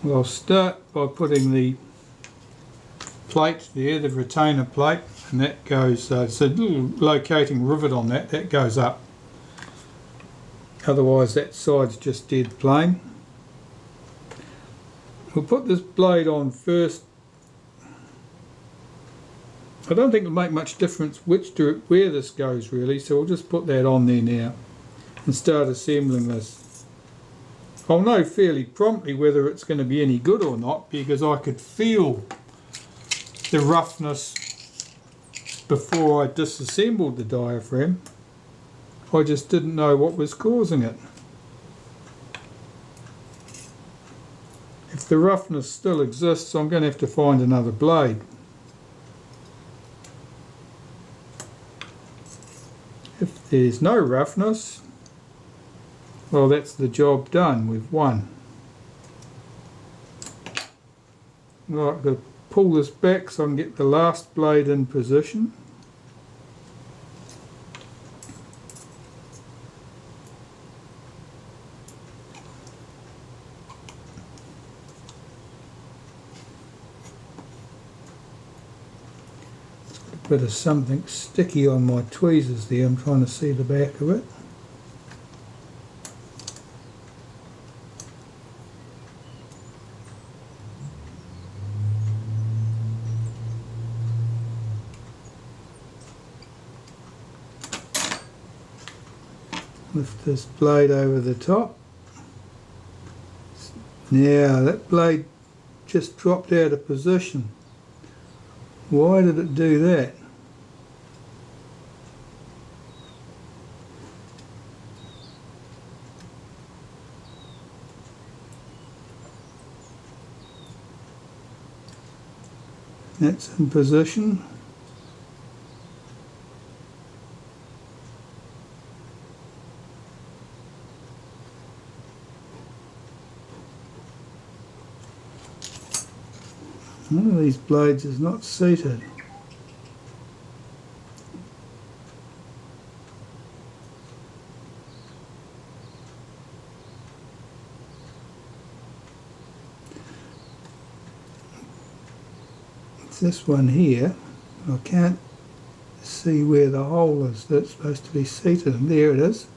Well, I'll start by putting the plate there, the retainer plate, and that goes, it's a little locating rivet on that, that goes up. Otherwise that side's just dead plain. We'll put this blade on first. I don't think it'll make much difference where this goes really, so we'll just put that on there now and start assembling this. I'll know fairly promptly whether it's going to be any good or not, because I could feel the roughness before I disassembled the diaphragm. I just didn't know what was causing it. If the roughness still exists, I'm going to have to find another blade. If there's no roughness, well, that's the job done. We've won. Right, I've got to pull this back so I can get the last blade in position. Bit of something sticky on my tweezers there. I'm trying to see the back of it. Lift this blade over the top. Now that blade just dropped out of position. Why did it do that? That's in position. One of these blades is not seated. It's this one here. I can't see where the hole is that's supposed to be seated, and there it is.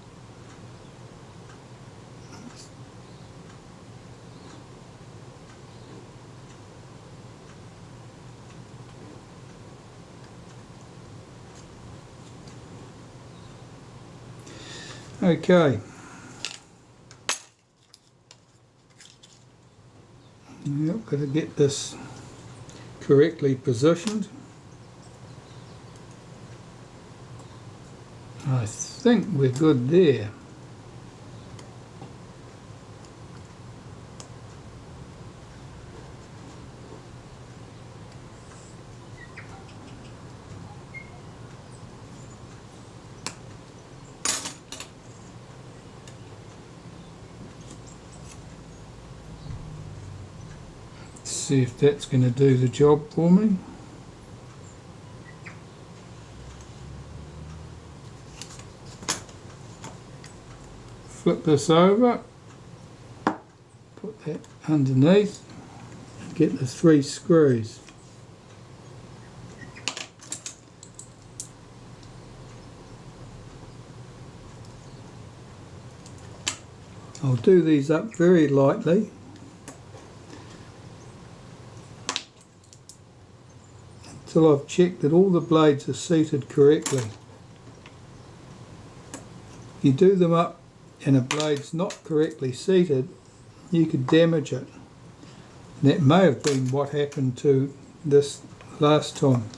Okay, now I've got to get this correctly positioned. I think we're good there. See if that's going to do the job for me. Flip this over, put that underneath, get the 3 screws. I'll do these up very lightly. Until I've checked that all the blades are seated correctly. If you do them up and a blade's not correctly seated, you could damage it. And that may have been what happened to this last time.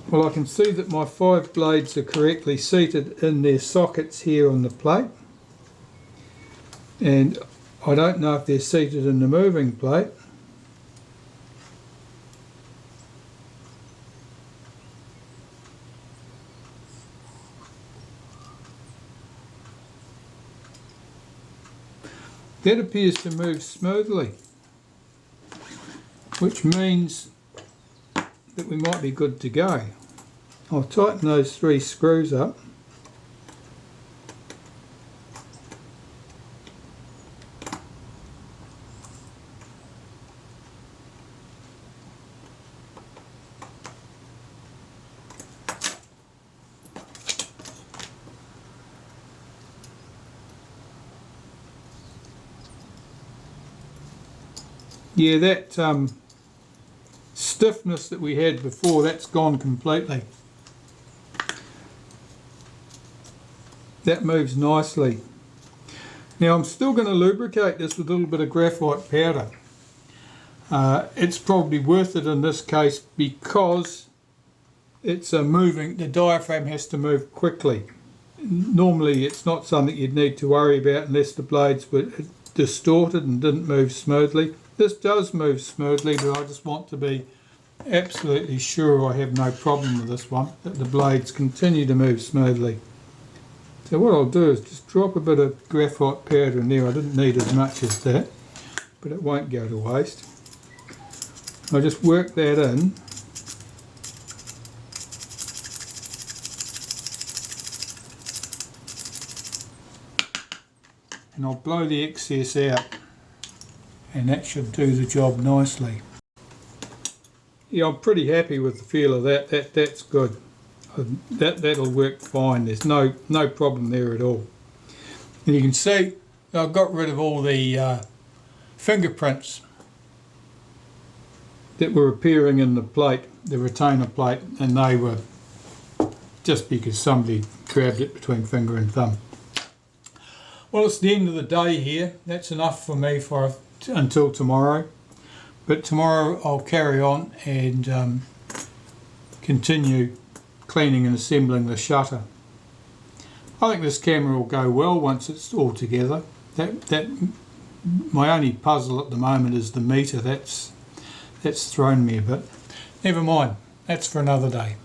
Well, I can see that my 5 blades are correctly seated in their sockets here on the plate. And I don't know if they're seated in the moving plate. That appears to move smoothly, which means that we might be good to go. I'll tighten those 3 screws up. Yeah, that stiffness that we had before, that's gone completely. That moves nicely. Now I'm still going to lubricate this with a little bit of graphite powder. It's probably worth it in this case because it's moving, the diaphragm has to move quickly. Normally it's not something you'd need to worry about unless the blades were distorted and didn't move smoothly. This does move smoothly, but I just want to be absolutely sure I have no problem with this one, that the blades continue to move smoothly. So what I'll do is just drop a bit of graphite powder in there. I didn't need as much as that, but it won't go to waste. I'll just work that in. And I'll blow the excess out, and that should do the job nicely. Yeah, I'm pretty happy with the feel of that. That's good. That'll work fine. There's no problem there at all. And you can see I've got rid of all the fingerprints that were appearing in the plate, the retainer plate, and they were just because somebody grabbed it between finger and thumb. Well, it's the end of the day here. That's enough for me until tomorrow. But tomorrow I'll carry on and continue cleaning and assembling the shutter. I think this camera will go well once it's all together. My only puzzle at the moment is the meter. That's thrown me a bit. Never mind, that's for another day.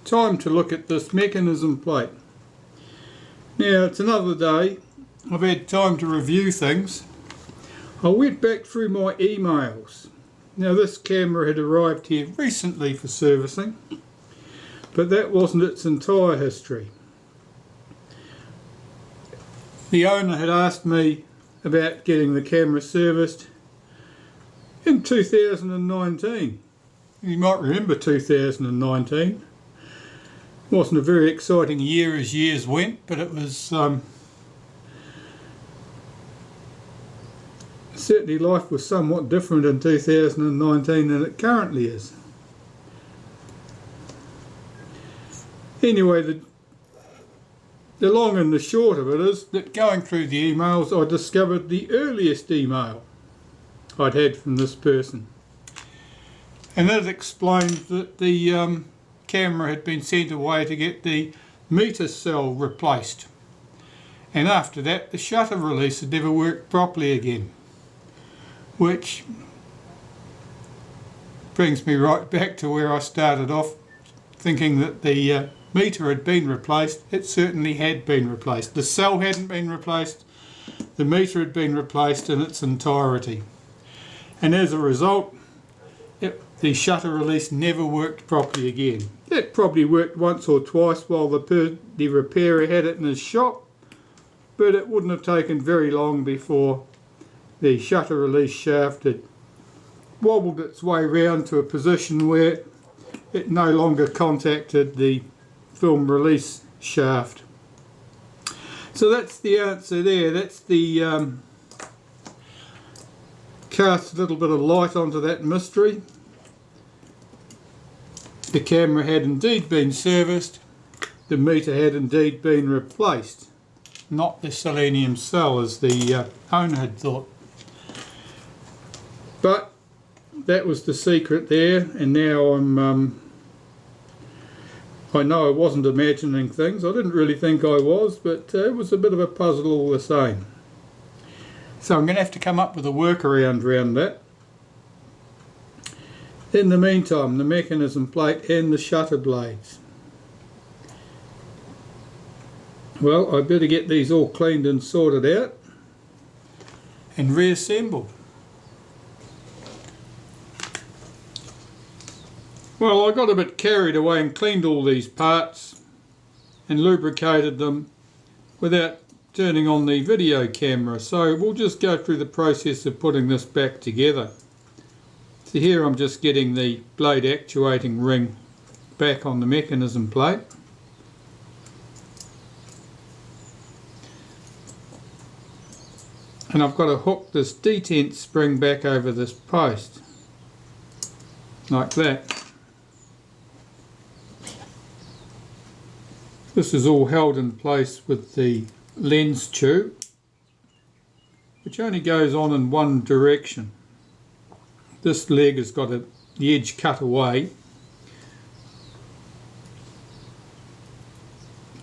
Time to look at this mechanism plate. Now it's another day. I've had time to review things. I went back through my emails. Now this camera had arrived here recently for servicing, but that wasn't its entire history. The owner had asked me about getting the camera serviced in 2019. You might remember 2019. It wasn't a very exciting year as years went, but it was certainly life was somewhat different in 2019 than it currently is. Anyway, the long and the short of it is that going through the emails, I discovered the earliest email I'd had from this person. And that explained that the camera had been sent away to get the meter cell replaced. And after that, the shutter release had never worked properly again. Which brings me right back to where I started off, thinking that the meter had been replaced. It certainly had been replaced. The cell hadn't been replaced, the meter had been replaced in its entirety. And as a result, the shutter release never worked properly again. It probably worked once or twice while the repairer had it in his shop, but it wouldn't have taken very long before the shutter release shaft had wobbled its way round to a position where it no longer contacted the film release shaft. So that's the answer there. That's the cast a little bit of light onto that mystery. The camera had indeed been serviced. The meter had indeed been replaced, not the selenium cell as the owner had thought. But that was the secret there, and now I know I wasn't imagining things. I didn't really think I was, but it was a bit of a puzzle all the same. So I'm going to have to come up with a workaround around that. In the meantime, the mechanism plate and the shutter blades. Well, I better get these all cleaned and sorted out and reassembled. Well, I got a bit carried away and cleaned all these parts and lubricated them without turning on the video camera, so we'll just go through the process of putting this back together. So here I'm just getting the blade actuating ring back on the mechanism plate. and I've got to hook this detent spring back over this post like that. This is all held in place with the lens tube, which only goes on in one direction. This leg has got the edge cut away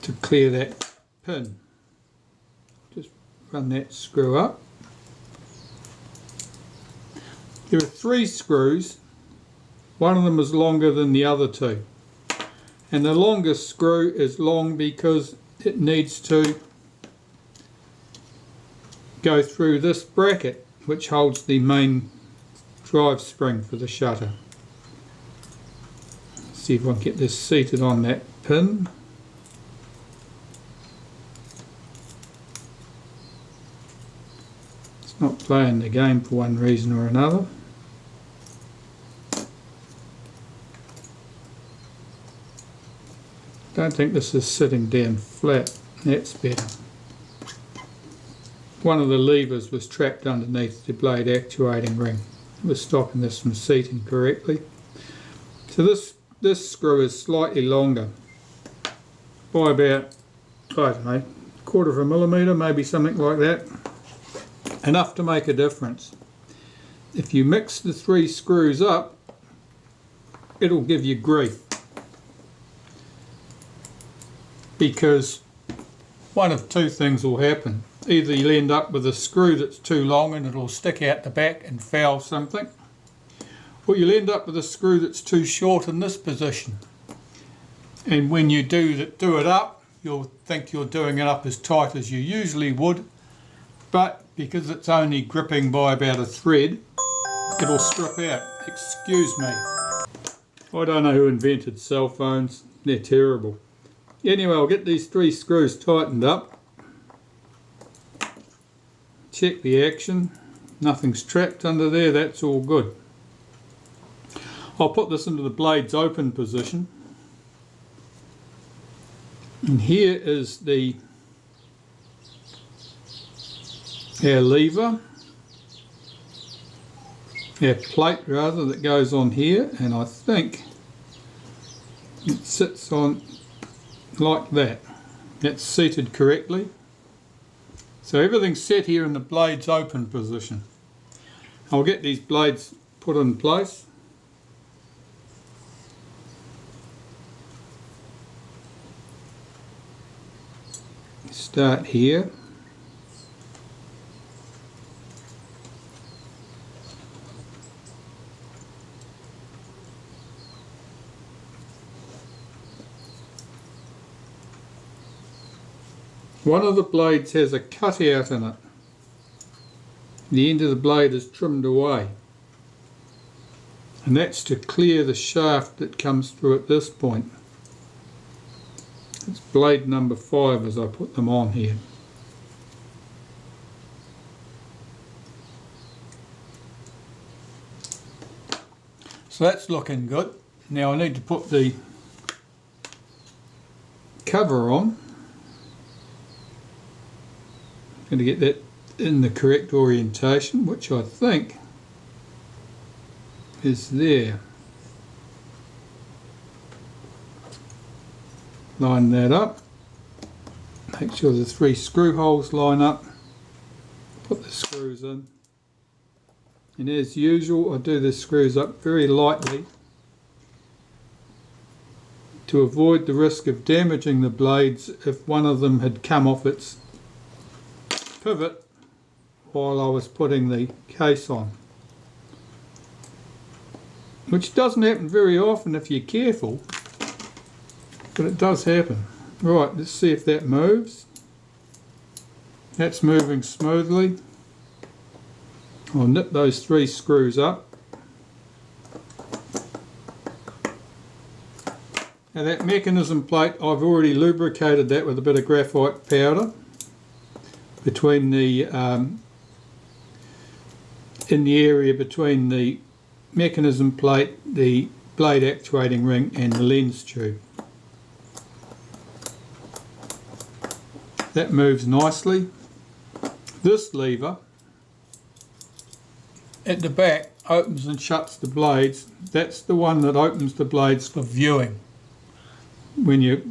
to clear that pin. Just run that screw up. There are 3 screws. One of them is longer than the other 2. And the longest screw is long because it needs to go through this bracket which holds the main drive spring for the shutter. Let's see if I can get this seated on that pin. It's not playing the game for one reason or another. Don't think this is sitting down flat. That's better. One of the levers was trapped underneath the blade actuating ring. It was stopping this from seating correctly. So this screw is slightly longer by about, I don't know, 1/4 millimetre, maybe something like that. Enough to make a difference. If you mix the 3 screws up, it'll give you grief. Because one of 2 things will happen. Either you'll end up with a screw that's too long and it'll stick out the back and foul something, or you'll end up with a screw that's too short in this position, and when you do it up, you'll think you're doing it up as tight as you usually would, but because it's only gripping by about a thread, it'll strip out. Excuse me. I don't know who invented cell phones. They're terrible. Anyway, I'll get these 3 screws tightened up. Check the action. Nothing's trapped under there. That's all good. I'll put this into the blade's open position. And here is our lever. Our plate rather, that goes on here, and I think it sits on like that. That's seated correctly. So everything's set here in the blade's open position. I'll get these blades put in place. Start here. One of the blades has a cutout in it. The end of the blade is trimmed away, and that's to clear the shaft that comes through at this point. It's blade number 5 as I put them on here. So that's looking good. Now I need to put the cover on. Going to get that in the correct orientation, which I think is there. Line that up. Make sure the 3 screw holes line up. Put the screws in. And as usual, I do the screws up very lightly to avoid the risk of damaging the blades if one of them had come off its pivot while I was putting the case on, which doesn't happen very often if you're careful, but it does happen. Right, let's see if that moves. That's moving smoothly. I'll nip those 3 screws up. Now that mechanism plate, I've already lubricated that with a bit of graphite powder between the in the area between the mechanism plate, the blade actuating ring and the lens tube. That moves nicely. This lever at the back opens and shuts the blades. That's the one that opens the blades for viewing when you're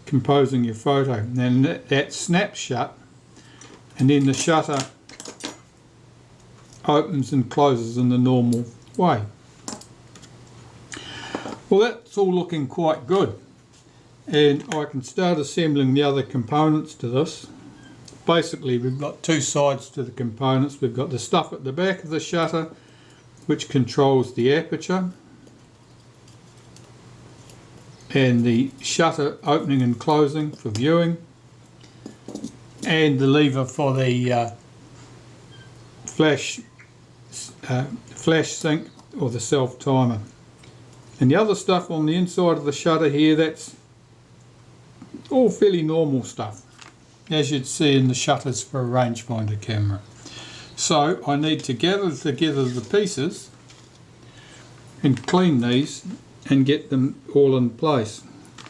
composing your photo. And then that snaps shut, and then the shutter opens and closes in the normal way. Well, that's all looking quite good, and I can start assembling the other components to this. Basically, we've got two sides to the components. We've got the stuff at the back of the shutter, which controls the aperture, and the shutter opening and closing for viewing, and the lever for the flash sync or the self timer. And the other stuff on the inside of the shutter here, that's all fairly normal stuff, as you'd see in the shutters for a rangefinder camera. So I need to gather together the pieces and clean these and get them all in place.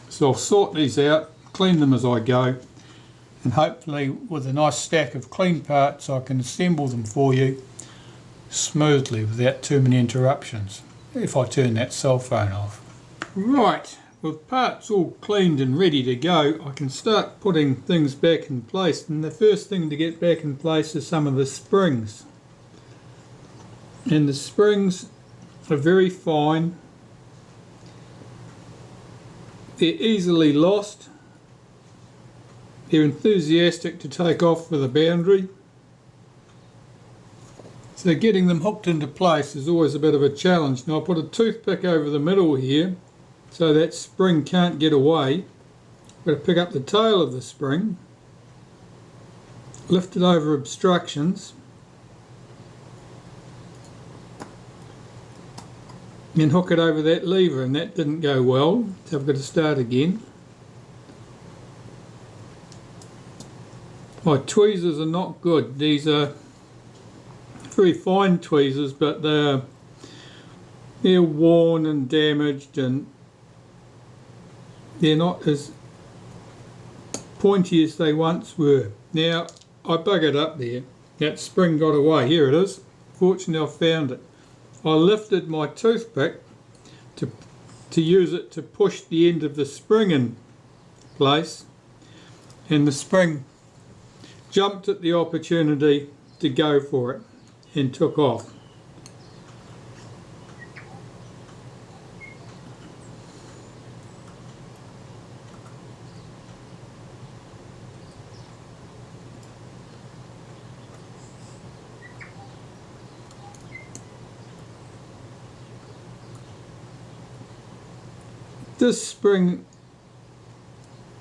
So I'll sort these out, clean them as I go, and hopefully with a nice stack of clean parts I can assemble them for you smoothly without too many interruptions, if I turn that cell phone off. Right, with parts all cleaned and ready to go, I can start putting things back in place, and the first thing to get back in place is some of the springs. And the springs are very fine, they're easily lost, they're enthusiastic to take off with a boundary. So getting them hooked into place is always a bit of a challenge. Now I put a toothpick over the middle here so that spring can't get away. I've got to pick up the tail of the spring, lift it over obstructions, and hook it over that lever, and that didn't go well, so I've got to start again. My tweezers are not good. These are very fine tweezers, but they're worn and damaged, and they're not as pointy as they once were. Now I buggered up there, that spring got away. Here it is. Fortunately I found it. I lifted my toothpick to use it to push the end of the spring in place, and the spring jumped at the opportunity to go for it and took off. This spring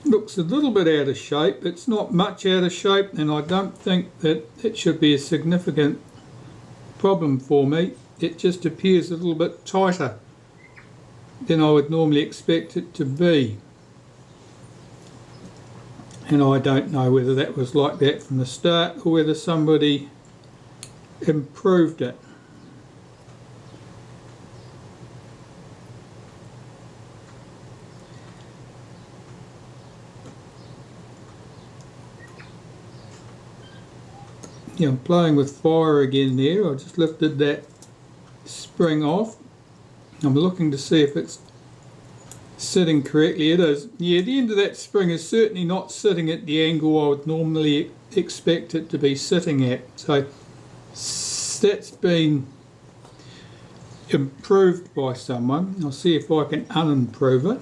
looks a little bit out of shape. It's not much out of shape, and I don't think that it should be a significant problem for me. It just appears a little bit tighter than I would normally expect it to be, and I don't know whether that was like that from the start or whether somebody improved it. Yeah, I'm playing with fire again there. I just lifted that spring off. I'm looking to see if it's sitting correctly. It is. Yeah, the end of that spring is certainly not sitting at the angle I would normally expect it to be sitting at. So that's been improved by someone. I'll see if I can unimprove it.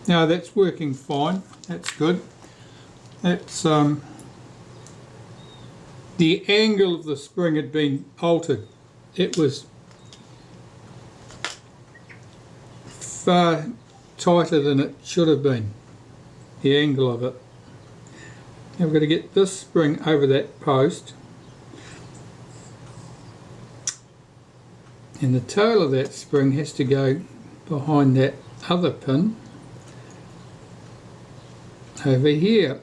Now that's working fine, that's good. That's the angle of the spring had been altered. It was far tighter than it should have been, the angle of it. Now we're going to get this spring over that post, and the tail of that spring has to go behind that other pin over here.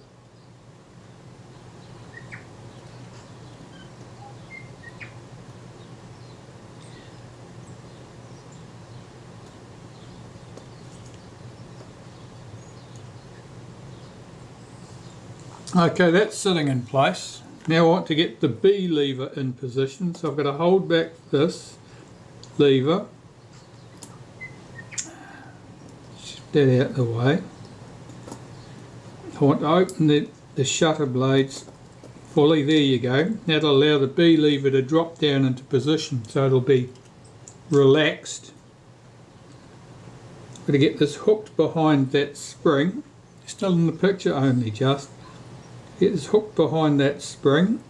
Okay, that's sitting in place. Now I want to get the B lever in position, so I've got to hold back this lever, shift that out of the way. I want to open the shutter blades fully, there you go. That'll allow the B lever to drop down into position, so it'll be relaxed. I'm going to get this hooked behind that spring, still in the picture only just. Get this hooked behind that spring,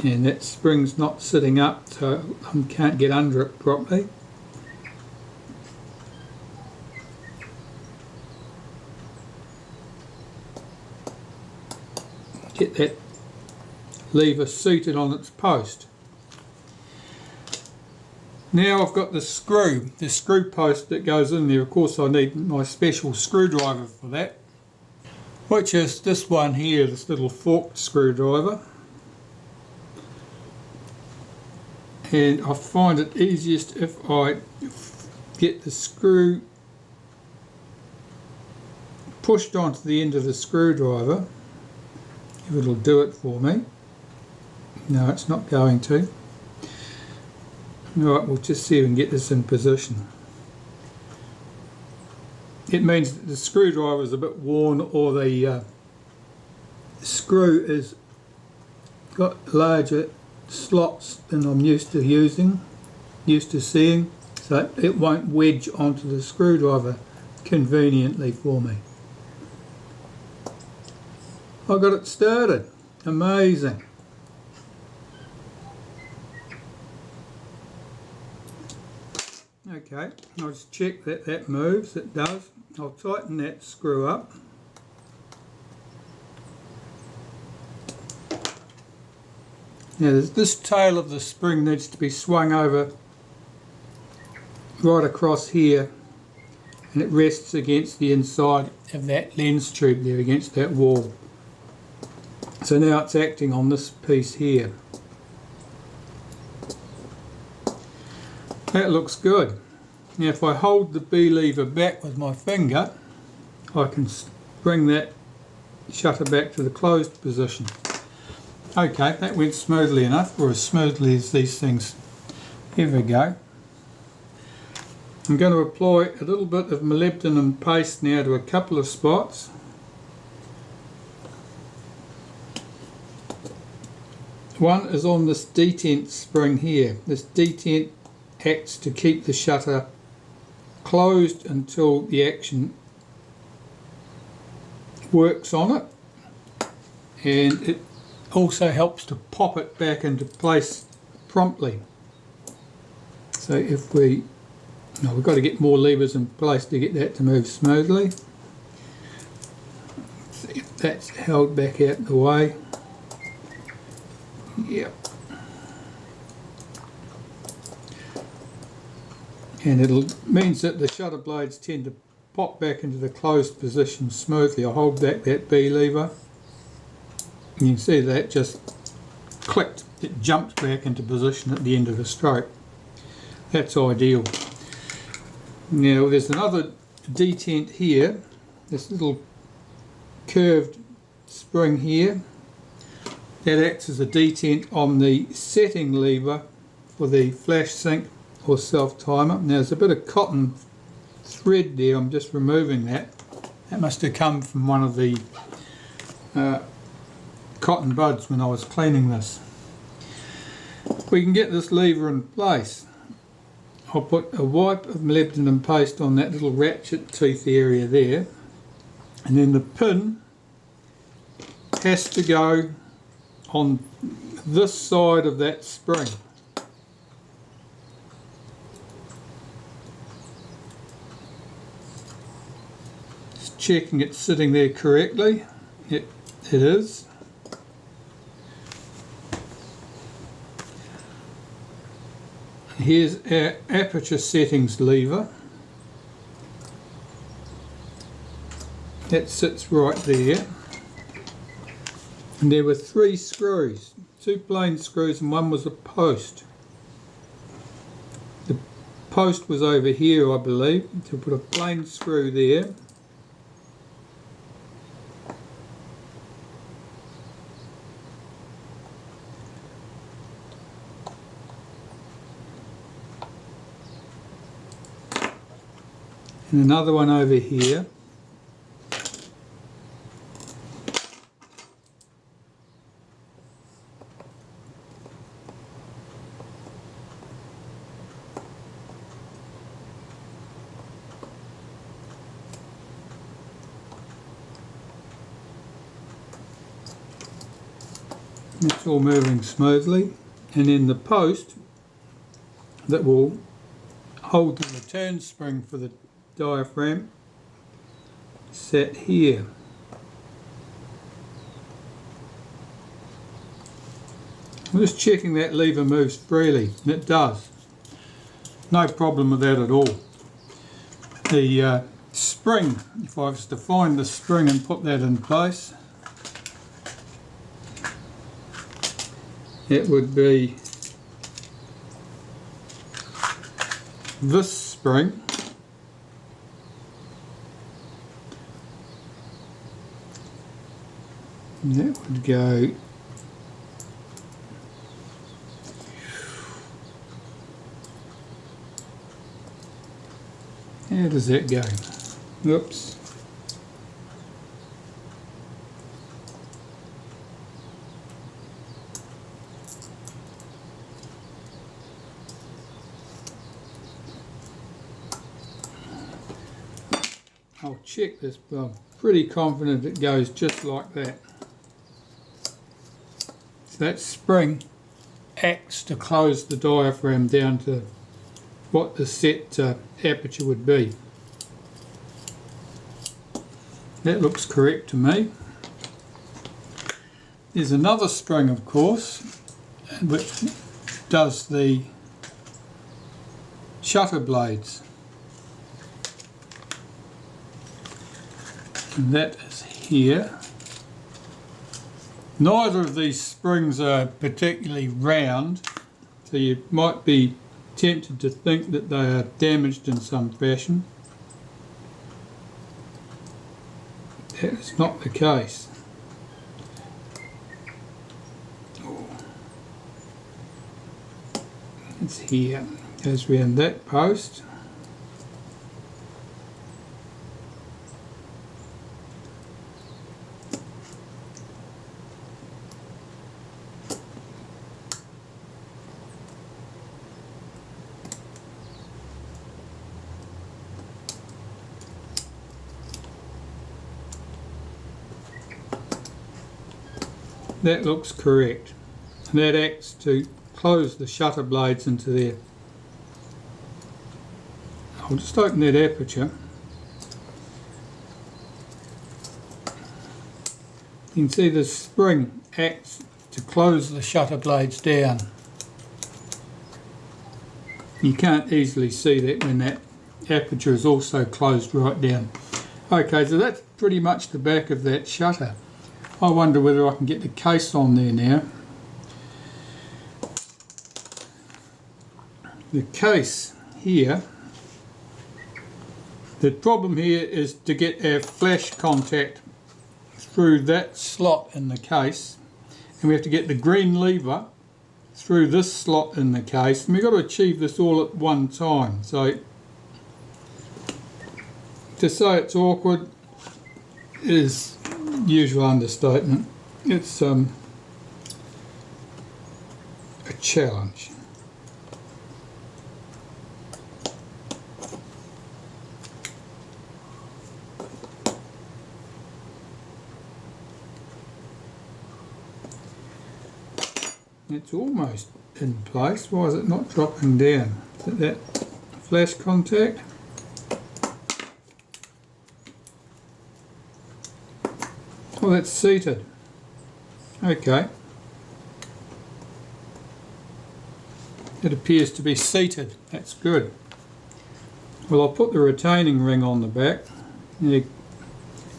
and that spring's not sitting up, so I can't get under it properly. Get that lever seated on its post. Now I've got the screw post that goes in there. Of course I need my special screwdriver for that, which is this one here, this little forked screwdriver. And I find it easiest if I get the screw pushed onto the end of the screwdriver, if it'll do it for me. No, it's not going to. Alright, we'll just see if we can get this in position. It means that the screwdriver is a bit worn, or the screw is got larger slots than I'm used to seeing, so it won't wedge onto the screwdriver conveniently for me. I got it started. Amazing. Okay, I'll just check that that moves. It does. I'll tighten that screw up. Now this tail of the spring needs to be swung over right across here, and it rests against the inside of that lens tube there, against that wall. So now it's acting on this piece here. That looks good. Now if I hold the B lever back with my finger, I can bring that shutter back to the closed position. Okay, that went smoothly enough, or as smoothly as these things ever go. I'm going to apply a little bit of molybdenum paste now to a couple of spots. One is on this detent spring here. This detent acts to keep the shutter closed until the action works on it, and it also helps to pop it back into place promptly. So if we've got to get more levers in place to get that to move smoothly. See if that's held back out the way. Yep. And it means that the shutter blades tend to pop back into the closed position smoothly. I hold back that B lever. You can see that just clicked. It jumped back into position at the end of the stroke. That's ideal. Now there's another detent here. This little curved spring here. That acts as a detent on the setting lever for the flash sync or self timer. Now there's a bit of cotton thread there. I'm just removing that. That must have come from one of the cotton buds when I was cleaning this. We can get this lever in place. I'll put a wipe of molybdenum paste on that little ratchet teeth area there, and then the pin has to go on this side of that spring. Just checking it's sitting there correctly. It is. Here's our aperture settings lever. That sits right there. And there were 3 screws, 2 plain screws and one was a post. The post was over here, I believe, so put a plain screw there. and another one over here. It's all moving smoothly, and then the post that will hold the return spring for the diaphragm set here. I'm just checking that lever moves freely, and it does. No problem with that at all. The spring, if I was to find the spring and put that in place, it would be this spring, and that would go how does that go? Oops. I'll check this, but I'm pretty confident it goes just like that. So that spring acts to close the diaphragm down to what the set aperture would be. That looks correct to me. There's another spring, of course, which does the shutter blades. And that is here. Neither of these springs are particularly round, so you might be tempted to think that they are damaged in some fashion. That is not the case. It's here. Goes round that post. That looks correct, and that acts to close the shutter blades into there. I'll just open that aperture. You can see the spring acts to close the shutter blades down. You can't easily see that when that aperture is also closed right down. Okay, so that's pretty much the back of that shutter. I wonder whether I can get the case on there now. The case here, the problem here is to get our flash contact through that slot in the case, and we have to get the green lever through this slot in the case, and we've got to achieve this all at one time. So to say it's awkward is usual understatement. It's a challenge. It's almost in place. Why is it not dropping down? Is it that flash contact? Oh, that's seated. Okay. It appears to be seated. That's good. Well, I'll put the retaining ring on the back. The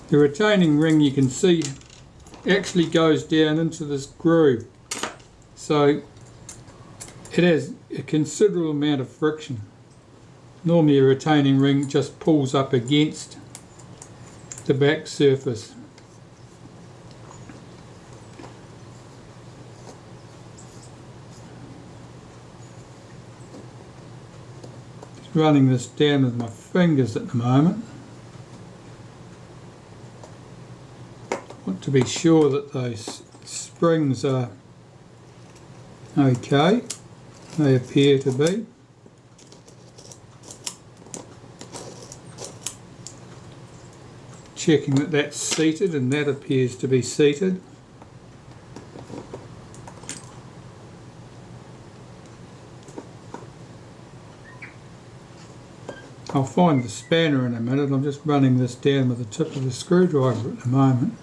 retaining ring, you can see, actually goes down into this groove. So it has a considerable amount of friction. Normally a retaining ring just pulls up against the back surface. running this down with my fingers at the moment. I want to be sure that those springs are okay. They appear to be. Checking that that's seated, and that appears to be seated. I'll find the spanner in a minute. I'm just running this down with the tip of the screwdriver at the moment.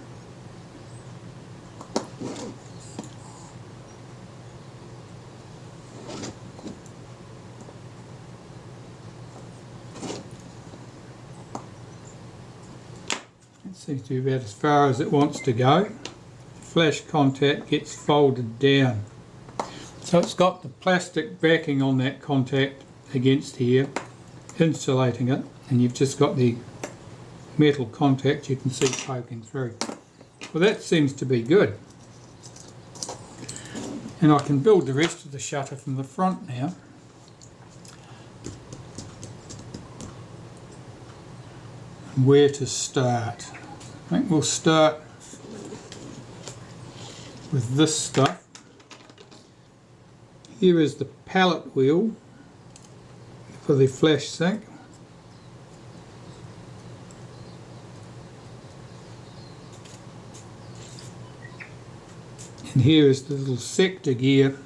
It seems to be about as far as it wants to go. Flash contact gets folded down. So it's got the plastic backing on that contact against here, insulating it, and you've just got the metal contact you can see poking through. Well, that seems to be good. And I can build the rest of the shutter from the front now. Where to start? I think we'll start with this stuff. Here is the pallet wheel for the flash sink. And here is the little sector gear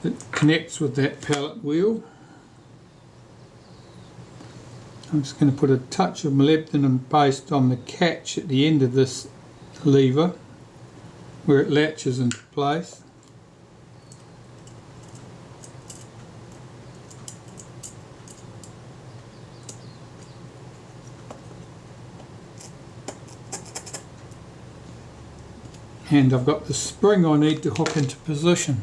that connects with that pallet wheel. I'm just going to put a touch of molybdenum paste on the catch at the end of this lever where it latches into place. And I've got the spring I need to hook into position.